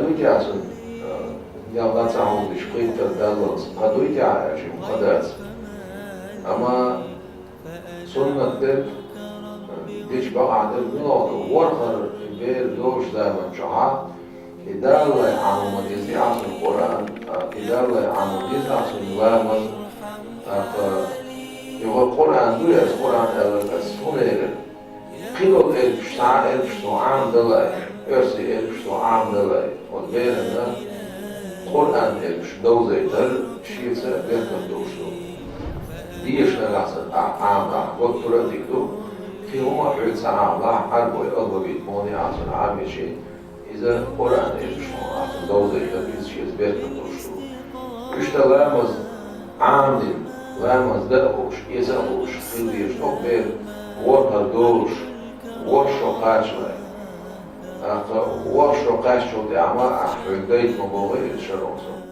Aduytiasun yalda tahuldiş kıytır dallas aduytia şim kadat ama sunnattır diş bağadır ne oldu warhar bir doğuş zaman çaha idallay anumadizi asun Kur'an idallay anumadizi asun lamaz yuva Kur'an duyas Kur'an elbet sunayır قيلوا الشتو عام دلائي ارسي الشتو عام دلائي والبيرنا قرآن الشتو زي دل شيسا بيرنا دوشو ديش نغاسن عام وقتورا ديكتو في هما حيث عام لا حربو يقضوا بيتموني عاسن عامي شي إذا قرآن الشتو عاسن دو زي دل شيس بيرنا دوشو اشتا لامز عام دل لامز دلوش يزاوش خليش نقبير ورها دوش وشو قاشلة وشو قاشلة دعما أحفل بيت مبوغي الشرونسو